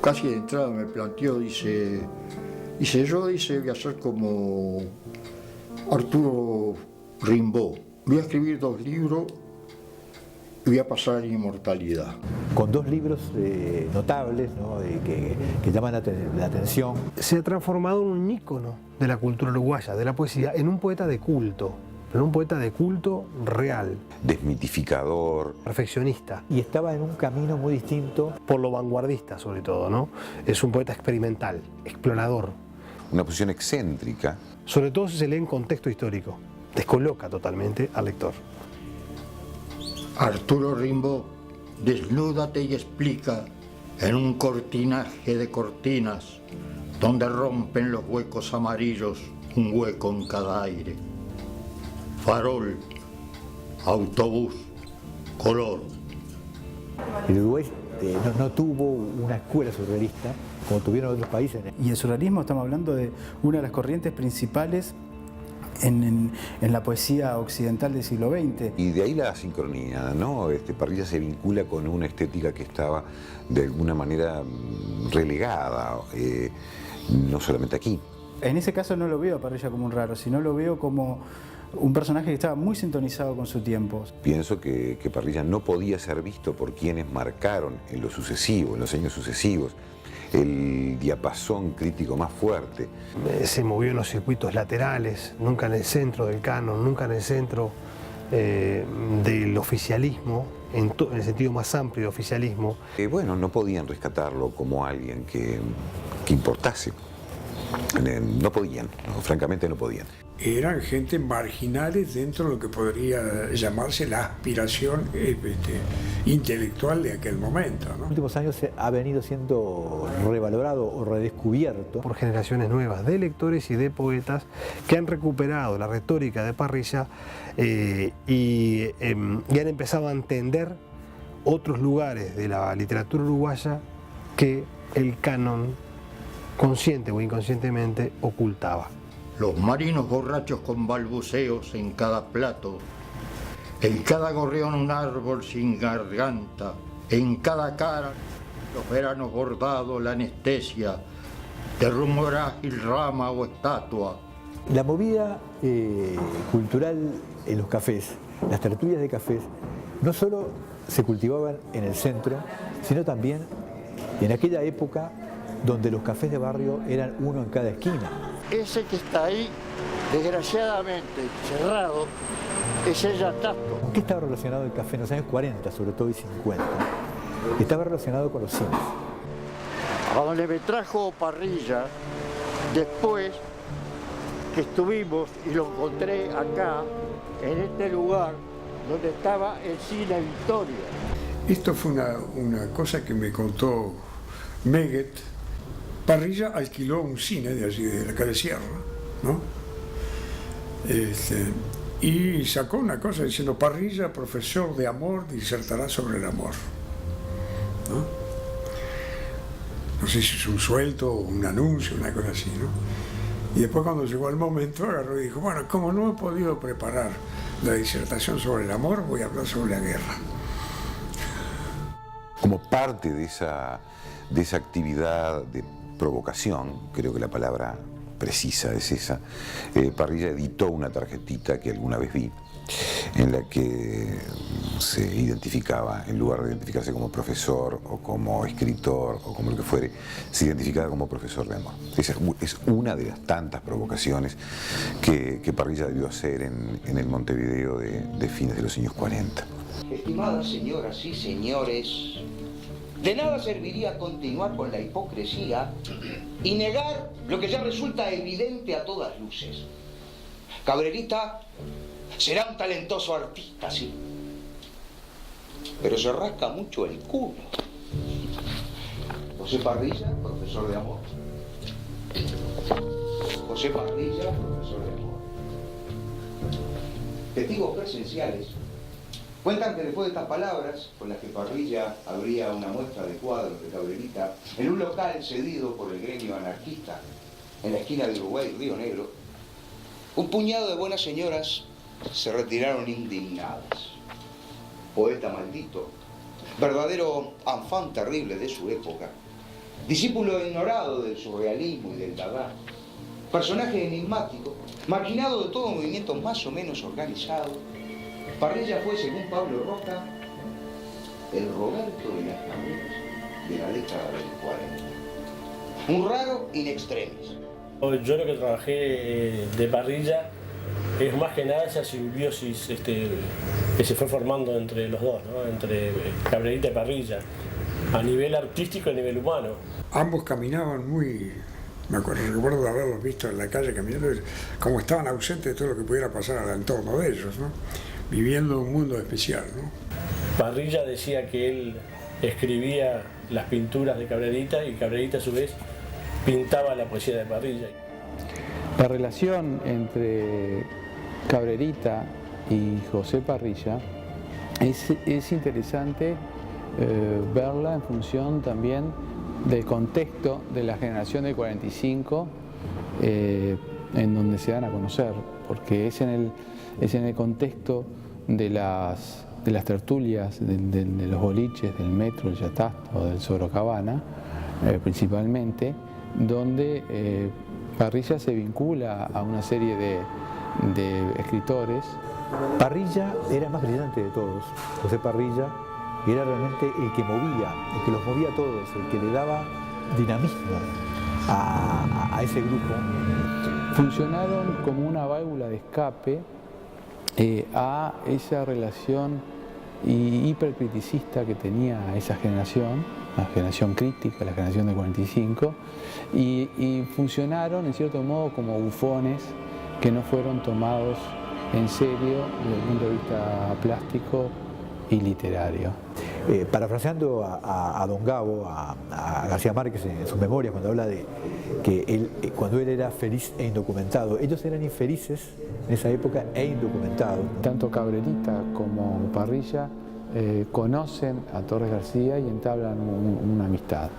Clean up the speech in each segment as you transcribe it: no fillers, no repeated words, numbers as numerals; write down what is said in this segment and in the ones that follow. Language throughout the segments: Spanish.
casi de entrada me planteó, dice, yo voy a ser como Arturo Rimbaud, voy a escribir 2 libros y voy a pasar a la inmortalidad. Con 2 libros notables, ¿no? que llaman la atención. Se ha transformado en un ícono de la cultura uruguaya, de la poesía, en un poeta de culto, pero un poeta de culto real. Desmitificador. Perfeccionista. Y estaba en un camino muy distinto. Por lo vanguardista, sobre todo, ¿no? Es un poeta experimental, explorador. Una posición excéntrica. Sobre todo si se lee en contexto histórico. Descoloca totalmente al lector. Arturo Rimbaud, desnúdate y explica en un cortinaje de cortinas donde rompen los huecos amarillos un hueco en cada aire. Farol, autobús, color. El Uruguay no tuvo una escuela surrealista como tuvieron otros países. Y el surrealismo, estamos hablando de una de las corrientes principales en la poesía occidental del siglo XX. Y de ahí la sincronía, ¿no? Parrilla se vincula con una estética que estaba de alguna manera relegada, no solamente aquí. En ese caso no lo veo a Parrilla como un raro, sino lo veo como un personaje que estaba muy sintonizado con su tiempo. Pienso que Parrilla no podía ser visto por quienes marcaron en lo sucesivo, en los años sucesivos, el diapasón crítico más fuerte. Se movió en los circuitos laterales, nunca en el centro del canon, nunca en el centro del oficialismo, en el sentido más amplio de oficialismo. Bueno, no podían rescatarlo como alguien que importase. No podían, no, francamente no podían. Eran gente marginales dentro de lo que podría llamarse la aspiración intelectual de aquel momento, ¿no? En los últimos años ha venido siendo revalorado o redescubierto por generaciones nuevas de lectores y de poetas que han recuperado la retórica de Parrilla y han empezado a entender otros lugares de la literatura uruguaya que el canon, consciente o inconscientemente, ocultaba. Los marinos borrachos con balbuceos en cada plato, en cada gorrión un árbol sin garganta, en cada cara los veranos bordados, la anestesia de rumor ágil, rama o estatua. La movida cultural en los cafés, las tertulias de cafés, no solo se cultivaban en el centro, sino también en aquella época donde los cafés de barrio eran uno en cada esquina. Ese que está ahí, desgraciadamente cerrado, es el Yatasto. ¿Con qué estaba relacionado el café en los años 40, sobre todo y 50? Estaba relacionado con los cines. A donde me trajo Parrilla, después que estuvimos y lo encontré acá, en este lugar, donde estaba el cine Victoria. Esto fue una cosa que me contó Meguet. Parrilla alquiló un cine de allí, de la calle Sierra, ¿no? Y sacó una cosa diciendo: Parrilla, profesor de amor, disertará sobre el amor, ¿no? No sé si es un sueldo o un anuncio, una cosa así, ¿no? Y después, cuando llegó el momento, agarró y dijo: bueno, como no he podido preparar la disertación sobre el amor, voy a hablar sobre la guerra. Como parte de esa actividad de provocación, creo que la palabra precisa es esa, Parrilla editó una tarjetita que alguna vez vi, en la que se identificaba, en lugar de identificarse como profesor o como escritor o como lo que fuere, se identificaba como profesor de amor. Esa es una de las tantas provocaciones que Parrilla debió hacer en el Montevideo de fines de los años 40. Estimadas señoras y señores, de nada serviría continuar con la hipocresía y negar lo que ya resulta evidente a todas luces. Cabrerita será un talentoso artista, sí, pero se rasca mucho el culo. José Parrilla, profesor de amor. José Parrilla, profesor de amor. Testigos presenciales cuentan que después de estas palabras, con las que Parrilla abría una muestra de cuadros de Cabrerita en un local cedido por el gremio anarquista en la esquina de Uruguay y Río Negro, un puñado de buenas señoras se retiraron indignadas. Poeta maldito, verdadero enfant terrible de su época, discípulo ignorado del surrealismo y del Dada, personaje enigmático, marginado de todo movimiento más o menos organizado, Parrilla fue, según Pablo Roca, el Roberto de las carreras de la década del 40. Un raro in extremis. Yo lo que trabajé de Parrilla es más que nada esa simbiosis que se fue formando entre los dos, ¿no? Entre Cabrerita y Parrilla, a nivel artístico y a nivel humano. Ambos caminaban muy... recuerdo de haberlos visto en la calle caminando, como estaban ausentes de todo lo que pudiera pasar al entorno de ellos, ¿no? Viviendo un mundo especial, ¿no? Parrilla decía que él escribía las pinturas de Cabrerita y Cabrerita a su vez pintaba la poesía de Parrilla. La relación entre Cabrerita y José Parrilla es interesante verla en función también del contexto de la generación del 45 en donde se dan a conocer, porque es en el contexto de las tertulias, de los boliches, del Metro, del Yatasto, del Sorocabana, principalmente, donde Parrilla se vincula a una serie de escritores. Parrilla era el más brillante de todos. José Parrilla era realmente el que movía, el que los movía a todos, el que le daba dinamismo a ese grupo. Funcionaron como una válvula de escape a esa relación hipercriticista que tenía esa generación, la generación crítica, la generación del 45, y funcionaron en cierto modo como bufones que no fueron tomados en serio desde el punto de vista plástico y literario. Parafraseando a Don Gabo, a García Márquez en sus memorias, cuando habla de que cuando él era feliz e indocumentado, ellos eran infelices en esa época e indocumentados. Tanto Cabrerita como Parrilla conocen a Torres García y entablan una amistad,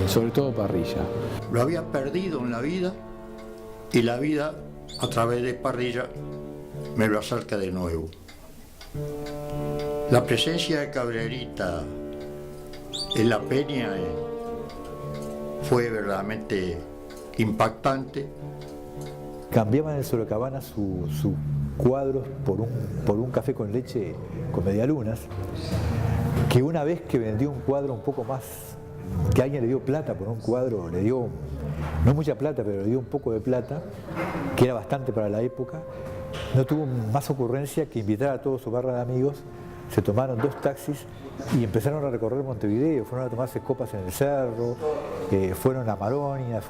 sobre todo Parrilla. Lo había perdido en la vida y la vida, a través de Parrilla, me lo acerca de nuevo. La presencia de Cabrerita en la peña fue verdaderamente impactante. Cambiaban en el Sorocabana sus cuadros por un café con leche con medialunas, que una vez que vendió un cuadro un poco más, que alguien le dio plata por un cuadro, le dio, no mucha plata, pero le dio un poco de plata, que era bastante para la época, no tuvo más ocurrencia que invitar a toda su barra de amigos. Se tomaron 2 taxis y empezaron a recorrer Montevideo, fueron a tomarse copas en el cerro, fueron a Maronia,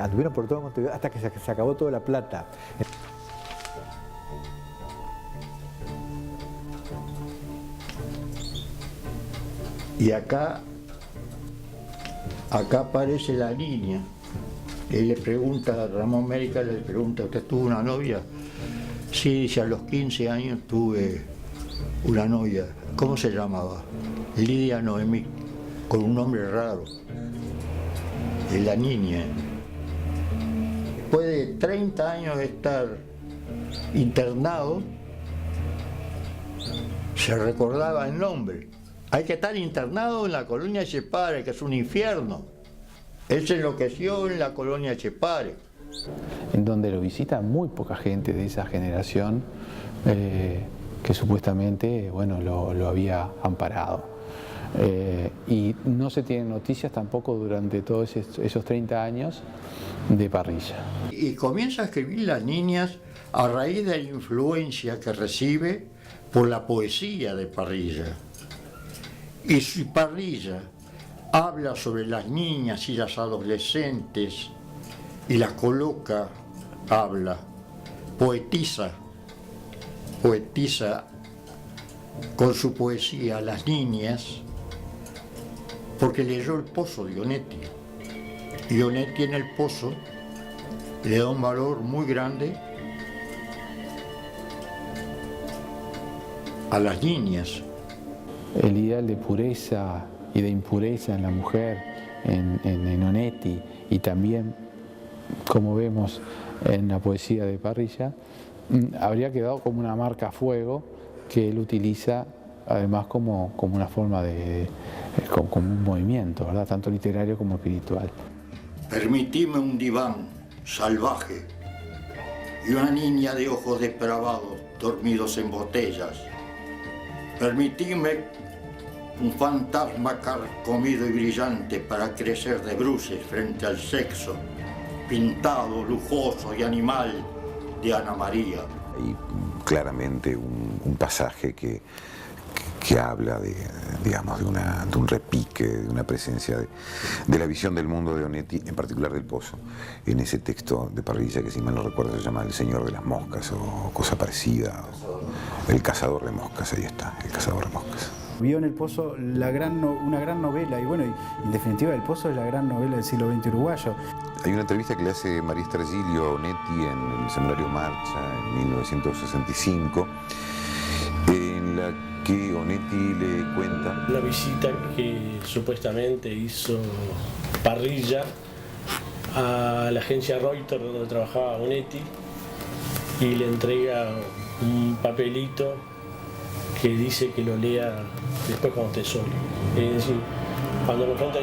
anduvieron por todo Montevideo hasta que se acabó toda la plata. Y acá aparece la niña. Él le pregunta, Ramón Mérica le pregunta, ¿usted tuvo una novia? Sí, dice, a los 15 años tuve una novia. ¿Cómo se llamaba? Lidia Noemí, con un nombre raro. Es la niña. Después de 30 años de estar internado, se recordaba el nombre. Hay que estar internado en la colonia Etxepare, que es un infierno. Él se enloqueció en la colonia Etxepare. En donde lo visita muy poca gente de esa generación que supuestamente lo había amparado. Y no se tienen noticias tampoco durante todos esos 30 años de Parrilla. Y comienza a escribir las niñas a raíz de la influencia que recibe por la poesía de Parrilla. Y si Parrilla habla sobre las niñas y las adolescentes y las coloca, habla, poetiza con su poesía a las niñas, porque leyó El Pozo de Onetti. Y Onetti en El Pozo le da un valor muy grande a las niñas. El ideal de pureza y de impureza en la mujer, en Onetti, y también, como vemos en la poesía de Parrilla, habría quedado como una marca a fuego que él utiliza además como una forma de como un movimiento, ¿verdad? Tanto literario como espiritual. Permitime un diván salvaje y una niña de ojos depravados dormidos en botellas. Permitime un fantasma carcomido y brillante para crecer de bruces frente al sexo, pintado, lujoso y animal de Ana María. Hay claramente un pasaje que habla de un repique, de una presencia de la visión del mundo de Onetti, en particular del Pozo, en ese texto de Parrilla que, si mal no recuerdo, se llama El Señor de las Moscas o cosa parecida, El Cazador de Moscas, ahí está, El Cazador de Moscas. Vio en El Pozo una gran novela, y bueno, en definitiva El Pozo es la gran novela del siglo XX uruguayo. Hay una entrevista que le hace María Estragilio a Onetti en el Seminario Marcha en 1965, en la que Onetti le cuenta la visita que supuestamente hizo Parrilla a la agencia Reuters donde trabajaba Onetti, y le entrega un papelito que dice que lo lea después cuando esté solo. Es decir, cuando lo enfrenta,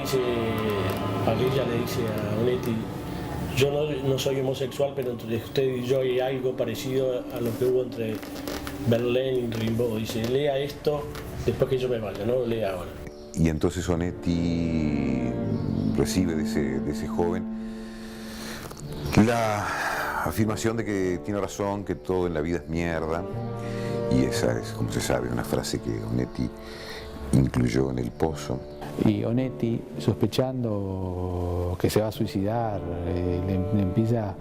Parrilla le dice a Onetti: yo no soy homosexual, pero entre usted y yo hay algo parecido a lo que hubo entre Verlaine y Rimbaud. Dice: lea esto después que yo me vaya, no lo lea ahora. Y entonces Onetti recibe de ese joven la afirmación de que tiene razón, que todo en la vida es mierda. Y esa es, como se sabe, una frase que Onetti incluyó en El Pozo. Y Onetti, sospechando que se va a suicidar, le empieza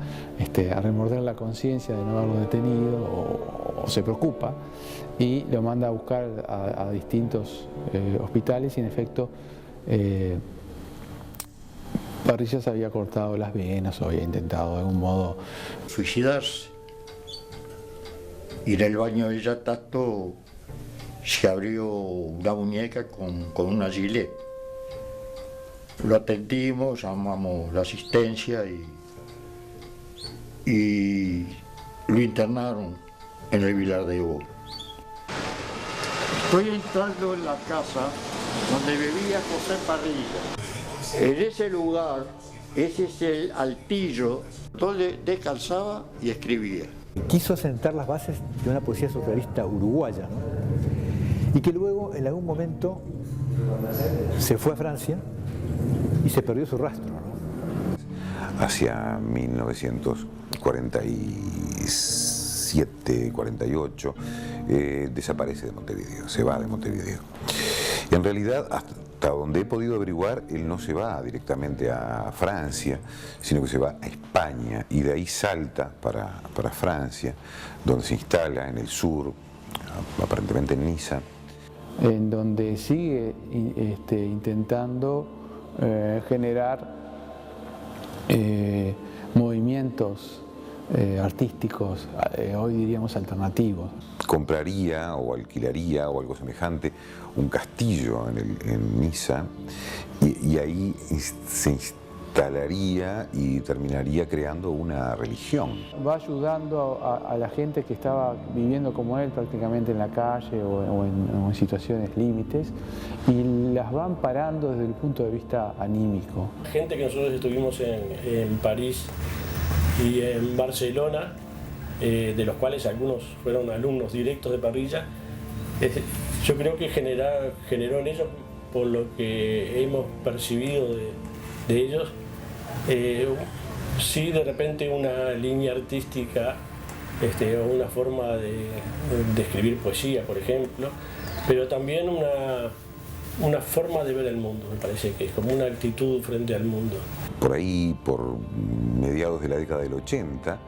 a remorder la conciencia de no haberlo detenido, o se preocupa, y lo manda a buscar a distintos hospitales, y en efecto Parrilla se había cortado las venas o había intentado de algún modo suicidarse. Y en el baño del Yatato se abrió una muñeca con una gilet. Lo atendimos, llamamos la asistencia y lo internaron en el Vilar de Bo. Estoy entrando en la casa donde vivía José Parrilla. En ese lugar, ese es el altillo donde descansaba y escribía. Quiso sentar las bases de una poesía surrealista uruguaya, ¿no? Y que luego, en algún momento, se fue a Francia y se perdió su rastro, ¿no? Hacia 1947, 48, desaparece de Montevideo, se va de Montevideo. Y en realidad, hasta donde he podido averiguar, él no se va directamente a Francia, sino que se va a España, y de ahí salta para Francia, donde se instala en el sur, aparentemente en Niza. En donde sigue intentando generar movimientos artísticos, hoy diríamos alternativos. Compraría o alquilaría o algo semejante un castillo en Niza, y ahí se instalaría y terminaría creando una religión. Va ayudando a la gente que estaba viviendo como él prácticamente en la calle o en situaciones límites, y las van parando desde el punto de vista anímico. Gente que nosotros estuvimos en París y en Barcelona, de los cuales algunos fueron alumnos directos de Parrilla, yo creo que generó en ellos, por lo que hemos percibido de ellos, sí, de repente una línea artística, o una forma de escribir poesía, por ejemplo, pero también una forma de ver el mundo, me parece que es como una actitud frente al mundo. Por ahí, por mediados de la década del 80,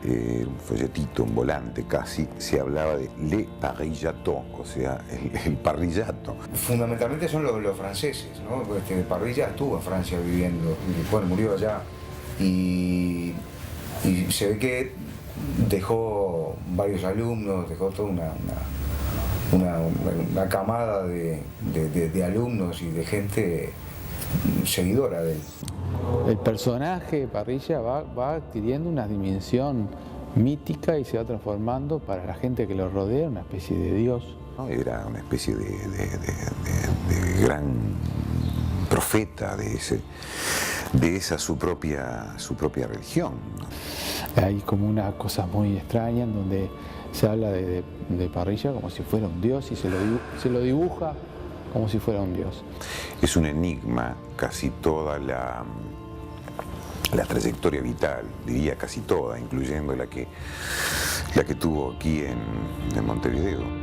un folletito, un volante casi, se hablaba de Le Parillato, o sea, el parrillato. Fundamentalmente son los franceses, ¿no? Parrilla estuvo en Francia viviendo, y bueno, murió allá, y se ve que dejó varios alumnos, dejó toda una camada de alumnos y de gente seguidora de él. El personaje Parrilla va adquiriendo una dimensión mítica y se va transformando para la gente que lo rodea en una especie de dios. ¿No? Era una especie de gran profeta de esa su propia religión, ¿no? Hay como una cosa muy extraña en donde se habla de Parrilla como si fuera un dios y se lo dibuja como si fuera un dios. Es un enigma casi toda la trayectoria vital, diría casi toda, incluyendo la que tuvo aquí en Montevideo.